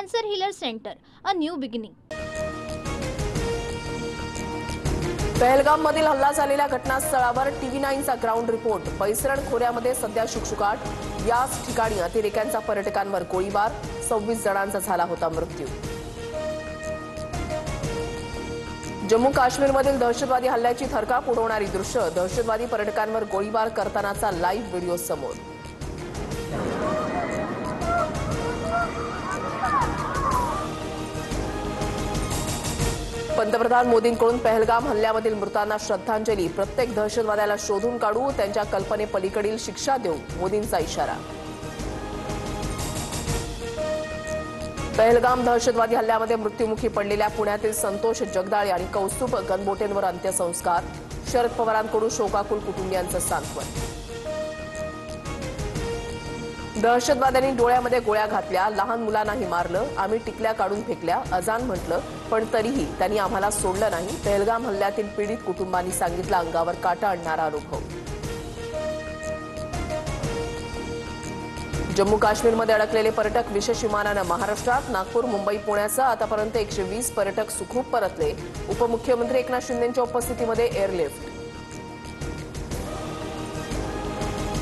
Cancer Healer Center, a new beginning. पहलगाममधील हल्ला झालेल्या घटनास्थळावर TV9चा ग्राउंड रिपोर्ट। पैसरण खोऱ्यामध्ये सध्या शुकशुकाट। याच ठिकाणी अतिरेक्यांचा पर्यटकांवर गोळीबार, 26 जणांचा झाला होता मृत्यू। जम्मू काश्मीरमधील दहशतवादी हल्ल्याची थरकाप उडवणारी दृश्य। दहशतवादी पर्यटकांवर गोळीबार करतानाचा लाईव्ह व्हिडिओ समोर। पंतप्रधान मोदींकडून पहलगाम हल्ल्यामधील मृतांना श्रद्धांजली। प्रत्येक दहशतवाद्याला शोधून काढू, त्यांच्या कल्पनेपलीकडील शिक्षा देऊ, मोदींचा इशारा। पहलगाम दहशतवादी हल्ल्यामध्ये मृत्युमुखी पडलेल्या पुण्यातील संतोष जगदाळे आणि कौस्तुभ गणबोटेंवर अंत्यसंस्कार। शरद पवारांकडून शोकाकुल कुटुंबियांचं सांत्वन। दहशतवाद्यांनी डोळ्यामध्ये गोळ्या घातल्या, लहान मुलांनाही मारलं, आम्ही टिकल्या काढून फेकल्या, अजान म्हटलं, पण तरीही त्यांनी आम्हाला सोडलं नाही। पहलगाम हल्ल्यातील पीडित कुटुंबांनी सांगितलं अंगावर काटा आणणारा अनुभव। जम्मू काश्मीरमध्ये अडकलेले पर्यटक विशेष विमानानं महाराष्ट्रात। नागपूर, मुंबई, पुण्यासह आतापर्यंत 120 पर्यटक सुखरूप परतले। उपमुख्यमंत्री एकनाथ शिंदेंच्या उपस्थितीमध्ये एअरलिफ्ट।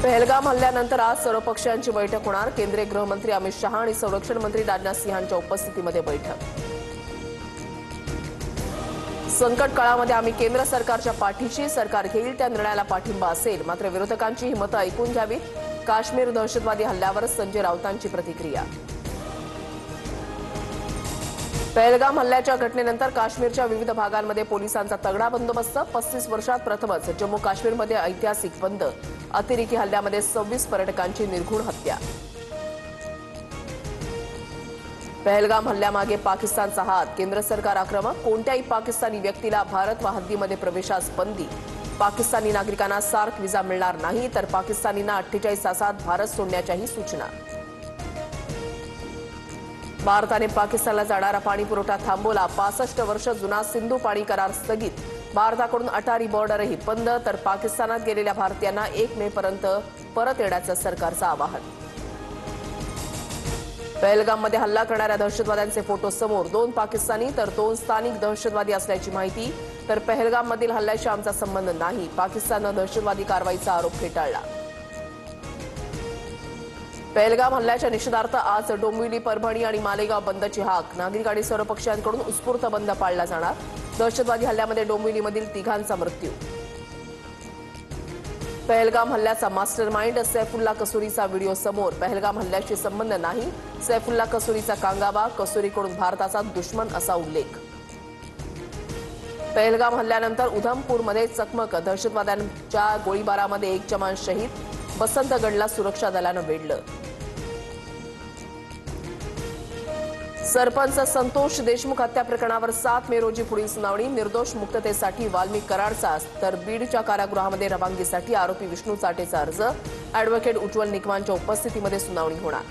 पहलगाम हल्ल्यानंतर आज सर्वपक्षीयांची बैठक होणार। केंद्रीय गृहमंत्री अमित शहा आणि संरक्षण मंत्री राजनाथ सिंहांच्या उपस्थितीमध्ये बैठक। संकट काळामध्ये आम्ही केंद्र सरकारच्या पाठीशी, सरकार घेईल त्या निर्णयाला पाठिंबा असेल, मात्र विरोधकांची ही मतं ऐकून घ्यावीत। काश्मीर दहशतवादी हल्ल्यावर संजय राऊतांची प्रतिक्रिया। पहलगाम हल्ल्याच्या घटनेनंतर काश्मीरच्या विविध भागांमध्ये पोलिसांचा तगडा बंदोबस्त। 35 वर्षात प्रथमच जम्मू काश्मीरमध्ये ऐतिहासिक बंद। अतिरेकी हल्ल्यामध्ये 26 पर्यटकांची निर्घृण हत्या। पहलगाम हल्ल्यामागे पाकिस्तानचा हात। केंद्र सरकार आक्रमक। कोणत्याही पाकिस्तानी व्यक्तीला भारत व हद्दीमध्ये प्रवेशास बंदी। पाकिस्तानी नागरिकांना सार्क व्हिसा मिळणार नाही, तर पाकिस्तानींना 48 तासात भारत सोडण्याच्याही सूचना। भारताने पाकिस्तानला जाणारा पाणी पुरवठा थांबवला। 65 वर्ष जुना सिंधू पाणी करार स्थगित। भारताकडून अटारी बॉर्डरही बंद, तर पाकिस्तानात गेलेल्या भारतीयांना 1 मे पर्यंत परत येण्याचं सरकारचं आवाहन। पहलगाममध्ये हल्ला करणाऱ्या दहशतवाद्यांचे फोटो समोर। 2 पाकिस्तानी तर 2 स्थानिक दहशतवादी असल्याची माहिती। तर पहलगाममधील हल्ल्याशी आमचा संबंध नाही, पाकिस्ताननं दहशतवादी कारवाईचा आरोप फेटाळला। पहलगाम हल्ल्याच्या निषेधार्थ आज डोंबिवली, परभणी आणि मालेगाव बंदची हाक। नागरिक आणि सर्वपक्षीयांकडून उत्स्फूर्त बंद पाळला जाणार। दहशतवादी हल्ल्यामध्ये डोंबिवलीमधील 3घांचा मृत्यू। पहलगाम हल्ल्याचा मास्टरमाइंड सैफुल्ला कसूरीचा व्हिडिओ समोर। पहलगाम हल्ल्याशी संबंध नाही, सैफुल्ला कसूरीचा कांगावा। कसूरीकडून भारताचा दुश्मन असा उल्लेख। पहलगाम हल्ल्यानंतर उधमपूरमध्ये चकमक। दहशतवाद्यांच्या गोळीबारामध्ये 1 जवान शहीद। बसंतगडला सुरक्षा दलानं वेढलं। सरपंच संतोष देशमुख हत्या प्रकरणावर 7 मे रोजी पुढील सुनावणी। निर्दोष मुक्ततेसाठी वाल्मिक कराडचा, तर बीडच्या कारागृहामध्ये रवानगीसाठी आरोपी विष्णू चाटेचा अर्ज। अॅडव्होकेट उज्ज्वल निकमांच्या उपस्थितीमध्ये सुनावणी होणार।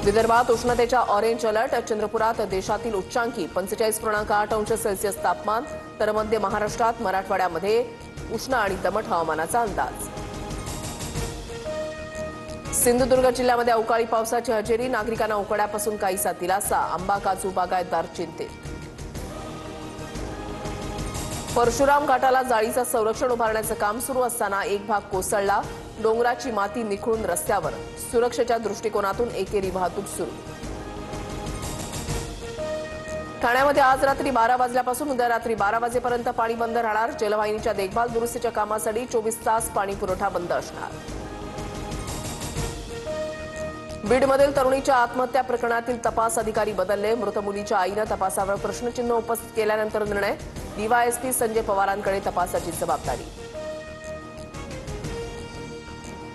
विदर्भात उष्णतेच्या ऑरेंज अलर्ट। चंद्रपुरात देशातील उच्चांकी 45.8 अंश सेल्सिअस तापमान, तर मध्य महाराष्ट्रात, मराठवाड्यामध्ये उष्ण आणि दमट हवामानाचा अंदाज। सिंधुदुर्ग जिल्ह्यामध्ये अवकाळी पावसाची हजेरी। नागरिकांना उकाड्यापासून काहीसा दिलासा। आंबा, काजू बागायतदार चिंतेत। परशुराम घाटाला जाळीचं संरक्षण उभारण्याचं काम सुरू असताना एक भाग कोसळला। डोंगराची माती निखळून रस्त्यावर। सुरक्षेच्या दृष्टिकोनातून एकेरी वाहतूक सुरू। ठाण्यामध्ये आज रात्री 12 वाजल्यापासून उद्या रात्री 12 वाजेपर्यंत पाणी बंद राहणार। जलवाहिनीच्या देखभाल दुरुस्तीच्या कामासाठी 24 तास पाणी पुरवठा बंद असणार। बीडमधील तरुणीच्या आत्महत्या प्रकरणातील तपास अधिकारी बदलले। मृत मुलीच्या आईनं तपासावर प्रश्नचिन्ह उपस्थित केल्यानंतर निर्णय। डीवायएसपी संजय पवारांकडे तपासाची जबाबदारी।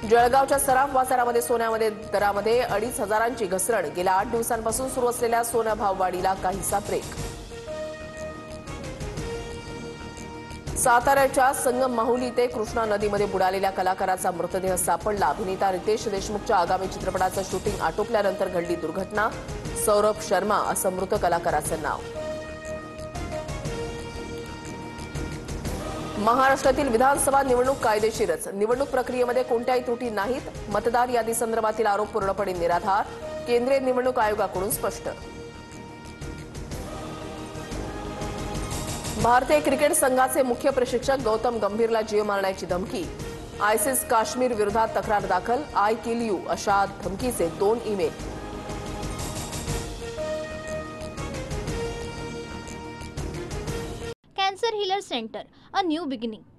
जळगावच्या सराफ बाजारामध्ये सोन्यामध्ये दरामध्ये 2,500ची घसरण। गेल्या 8 दिवसांपासून सुरू असलेल्या सोन्या भाववाढीला काहीसा ब्रेक। साताऱ्याच्या संगम माहुली ते कृष्णा नदीमध्ये बुडालेल्या कलाकाराचा मृतदेह सापडला। अभिनेता रितेश देशमुखच्या आगामी चित्रपटाचं शूटिंग आटोपल्यानंतर घडली दुर्घटना। सौरभ शर्मा असं मृत कलाकाराचं नाव। महाराष्ट्रातील विधानसभा निवडणूक कायदेशीरच। निवडणूक प्रक्रियेमध्ये कोणत्याही त्रुटी नाहीत। मतदार यादी संदर्भातील आरोप पूर्णपणे निराधार। केंद्रीय निवडणूक आयोगाकडून स्पष्ट. भारतीय क्रिकेट संघाचे मुख्य प्रशिक्षक गौतम गंभीरला जीव मारण्याची धमकी. आयसीस काश्मीर विरोधात तक्रार दाखल. आय किल यू अशा धमकीचे 2 email. Cancer healer centre, a new beginning.